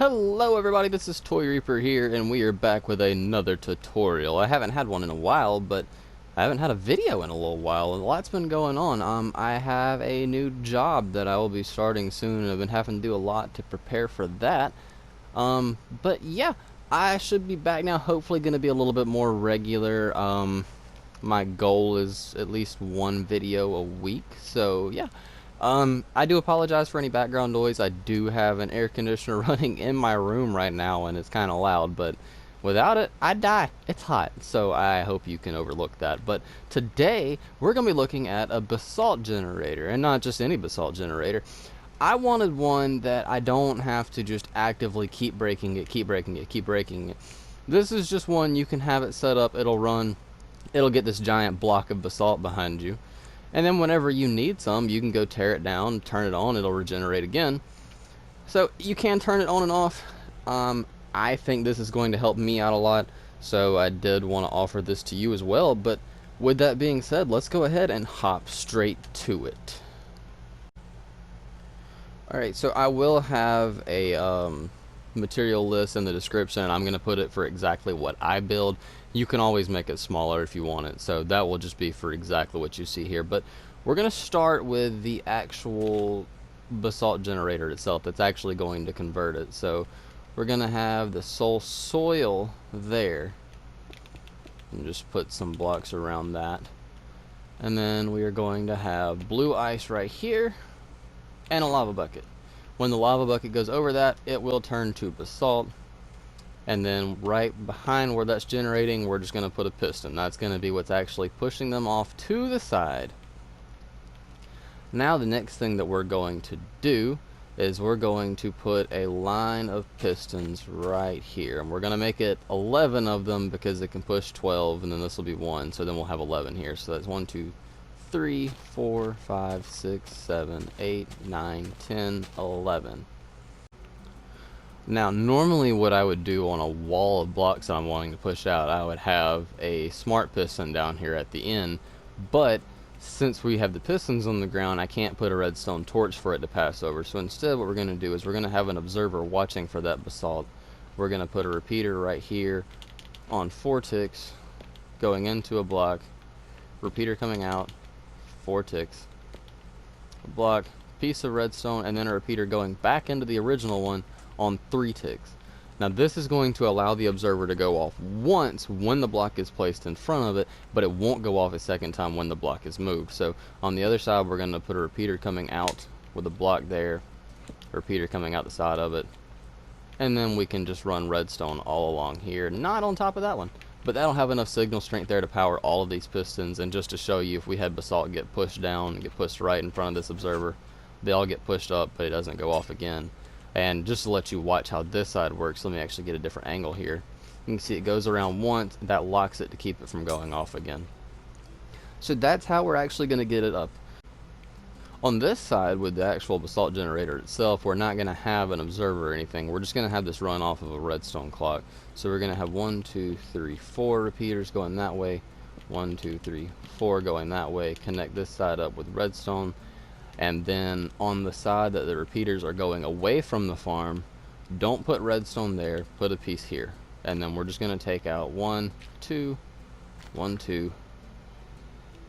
Hello everybody, this is Toy Reaper here, and we are back with another tutorial. I haven't had one in a while, but I haven't had a video in a little while, and a lot's been going on. I have a new job that I will be starting soon, and I've been having to do a lot to prepare for that. But yeah, I should be back now, hopefully going to be a little bit more regular. My goal is at least one video a week, so yeah. I do apologize for any background noise. I do have an air conditioner running in my room right now, and it's kind of loud, but without it, I'd die. It's hot, so I hope you can overlook that. But today, we're going to be looking at a basalt generator, and not just any basalt generator. I wanted one that I don't have to just actively keep breaking it, keep breaking it, keep breaking it. This is just one you can have it set up, it'll run, it'll get this giant block of basalt behind you. And then whenever you need some, you can go tear it down, turn it on, it'll regenerate again. So you can turn it on and off. I think this is going to help me out a lot, so I did want to offer this to you as well. But with that being said, let's go ahead and hop straight to it. Alright, so I will have a material list in the description. I'm going to put it for exactly what I build. You can always make it smaller if you want it, so that will just be for exactly what you see here. But we're going to start with the actual basalt generator itself that's actually going to convert it. So we're going to have the soil there, and just put some blocks around that. And then we are going to have blue ice right here, and a lava bucket. When the lava bucket goes over that, it will turn to basalt. And then right behind where that's generating, we're just going to put a piston. That's going to be what's actually pushing them off to the side. Now the next thing that we're going to do is we're going to put a line of pistons right here. And we're going to make it 11 of them because it can push 12, and then this will be 1. So then we'll have 11 here. So that's 1, 2, 3, 4, 5, 6, 7, 8, 9, 10, 11. Now, normally what I would do on a wall of blocks that I'm wanting to push out, I would have a smart piston down here at the end, but since we have the pistons on the ground, I can't put a redstone torch for it to pass over. So instead what we're going to do is we're going to have an observer watching for that basalt. We're going to put a repeater right here on 4 ticks going into a block, repeater coming out, 4 ticks, a block, piece of redstone, and then a repeater going back into the original one on 3 ticks. Now this is going to allow the observer to go off once when the block is placed in front of it, but it won't go off a second time when the block is moved. So on the other side, we're going to put a repeater coming out with a block there, a repeater coming out the side of it, and then we can just run redstone all along here, not on top of that one. But that'll have enough signal strength there to power all of these pistons. And just to show you, if we had basalt get pushed down and get pushed right in front of this observer, they all get pushed up, but it doesn't go off again. And just to let you watch how this side works, let me actually get a different angle here. You can see it goes around once, that locks it to keep it from going off again. So that's how we're actually going to get it up. On this side, with the actual basalt generator itself, we're not going to have an observer or anything. We're just going to have this run off of a redstone clock. So we're going to have 1, 2, 3, 4 repeaters going that way, 1, 2, 3, 4 going that way. Connect this side up with redstone. And then on the side that the repeaters are going away from the farm, don't put redstone there, put a piece here. And then we're just going to take out 1, 2, 1, 2.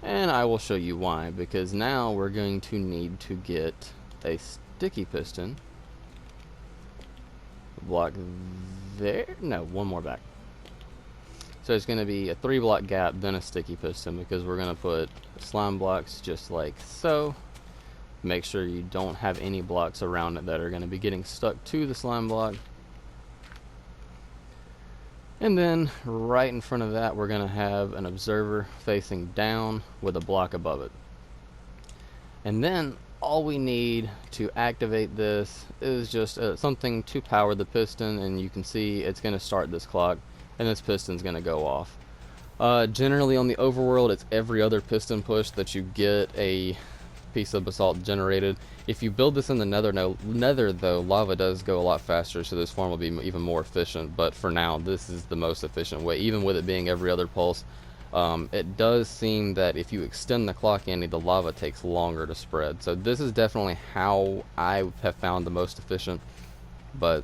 And I will show you why, because now we're going to need to get a sticky piston. Block there, no, one more back. So it's going to be a 3-block gap, then a sticky piston, because we're going to put slime blocks just like so. Make sure you don't have any blocks around it that are going to be getting stuck to the slime block. And then right in front of that, we're going to have an observer facing down with a block above it. And then all we need to activate this is just something to power the piston, and you can see it's going to start this clock, and this piston's going to go off. Generally on the overworld, it's every other piston push that you get a piece of basalt generated. If you build this in the nether though, lava does go a lot faster, so this farm will be even more efficient. But for now, this is the most efficient way, even with it being every other pulse. It does seem that if you extend the clock any, the lava takes longer to spread. So this is definitely how I have found the most efficient. But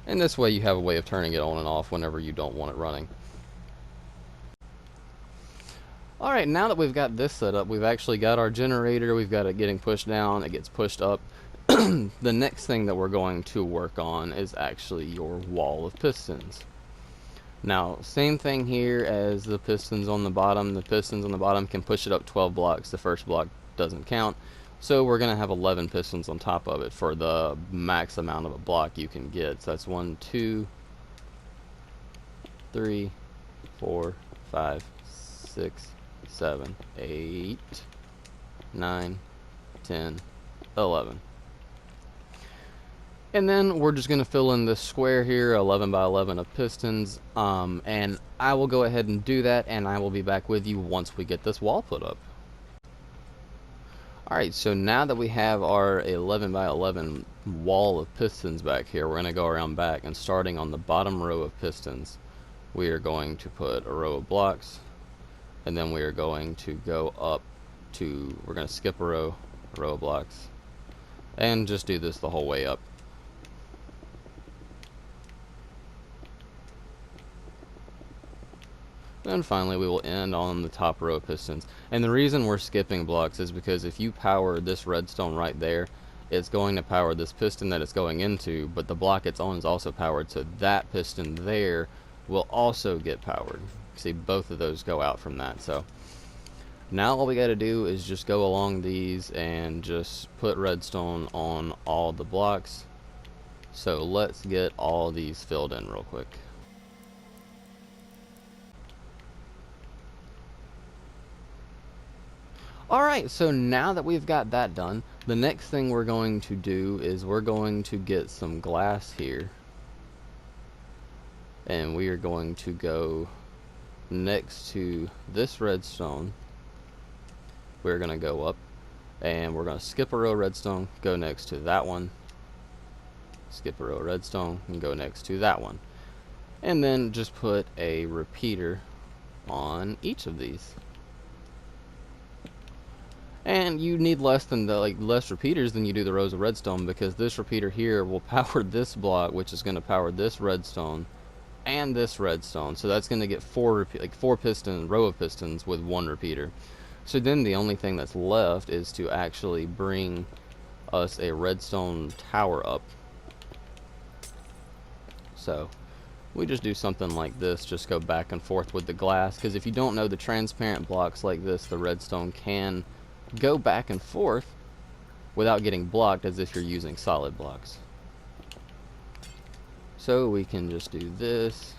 And this way you have a way of turning it on and off whenever you don't want it running. Alright, now that we've got this set up, we've actually got our generator, we've got it getting pushed down, it gets pushed up. The next thing that we're going to work on is actually your wall of pistons. Now, same thing here as the pistons on the bottom. The pistons on the bottom can push it up 12 blocks. The first block doesn't count. So we're going to have 11 pistons on top of it for the max amount of a block you can get. So that's 1, 2, 3, 4, 5, 6, 7, 8, 9, 10, 11. And then we're just going to fill in this square here, 11 by 11 of pistons, and I will go ahead and do that, and I will be back with you once we get this wall put up. Alright, so now that we have our 11 by 11 wall of pistons back here, we're going to go around back, and starting on the bottom row of pistons, we are going to put a row of blocks, and then we are going to go up to, we're going to skip a row of blocks, and just do this the whole way up. And finally we will end on the top row of pistons. And the reason we're skipping blocks is because if you power this redstone right there, it's going to power this piston that it's going into, but the block it's on is also powered, so that piston there will also get powered. See, both of those go out from that. So now all we got to do is just go along these and just put redstone on all the blocks. So let's get all these filled in real quick. Alright, so now that we've got that done, the next thing we're going to do is we're going to get some glass here. And we are going to go next to this redstone. We're going to go up and we're going to skip a row of redstone, go next to that one. Skip a row of redstone and go next to that one. And then just put a repeater on each of these. And you need less repeaters than you do the rows of redstone, because this repeater here will power this block, which is going to power this redstone and this redstone. So that's going to get four row of pistons with one repeater. So then the only thing that's left is to actually bring us a redstone tower up. So we just do something like this, just go back and forth with the glass, because if you don't know, the transparent blocks like this, the redstone can go back and forth without getting blocked as if you're using solid blocks. So we can just do this,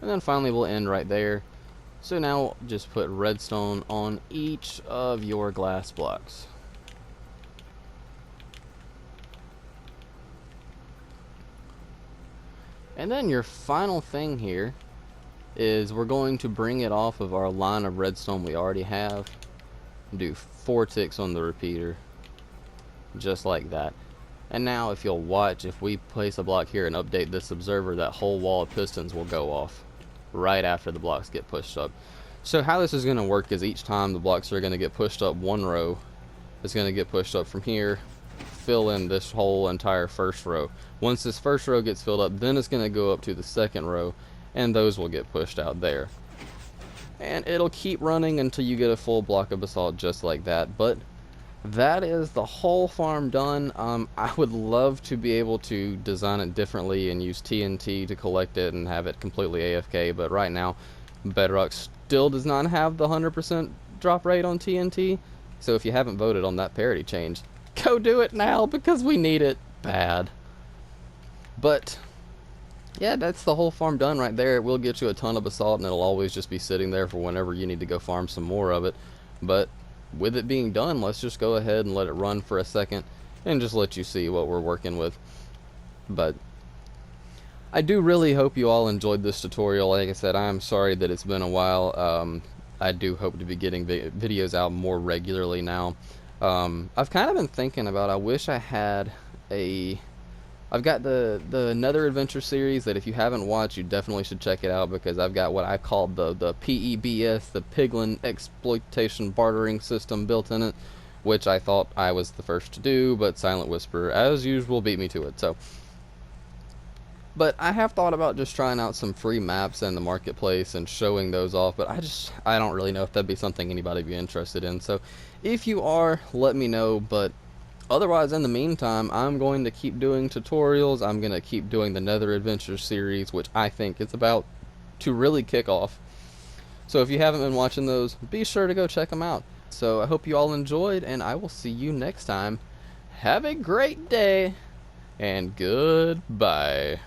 and then finally we'll end right there. So now just put redstone on each of your glass blocks. And then your final thing here is we're going to bring it off of our line of redstone we already have. Do 4 ticks on the repeater, just like that. And now if you'll watch, if we place a block here and update this observer, that whole wall of pistons will go off right after the blocks get pushed up. So how this is going to work is each time the blocks are going to get pushed up one row, it's going to get pushed up from here, fill in this whole entire first row. Once this first row gets filled up, then it's going to go up to the second row, and those will get pushed out there. And it'll keep running until you get a full block of basalt just like that. But that is the whole farm done. I would love to be able to design it differently and use TNT to collect it and have it completely AFK, but right now Bedrock still does not have the 100% drop rate on TNT. So if you haven't voted on that parity change, go do it now, because we need it bad. But yeah, that's the whole farm done right there. It will get you a ton of basalt, and it'll always just be sitting there for whenever you need to go farm some more of it. But with it being done, let's just go ahead and let it run for a second and just let you see what we're working with. But I do really hope you all enjoyed this tutorial. Like I said, I'm sorry that it's been a while. I do hope to be getting videos out more regularly now. I've kind of been thinking about, I wish I had I've got the Nether Adventure series that if you haven't watched, you definitely should check it out, because I've got what I called the PEBS, the Piglin Exploitation Bartering System built in it, which I thought I was the first to do, but Silent Whisper, as usual, beat me to it. So But I have thought about just trying out some free maps in the marketplace and showing those off, but I don't really know if that'd be something anybody would be interested in. So if you are, let me know. But otherwise, in the meantime, I'm going to keep doing tutorials. I'm going to keep doing the Nether Adventure series, which I think is about to really kick off. So if you haven't been watching those, be sure to go check them out. So I hope you all enjoyed, and I will see you next time. Have a great day, and goodbye.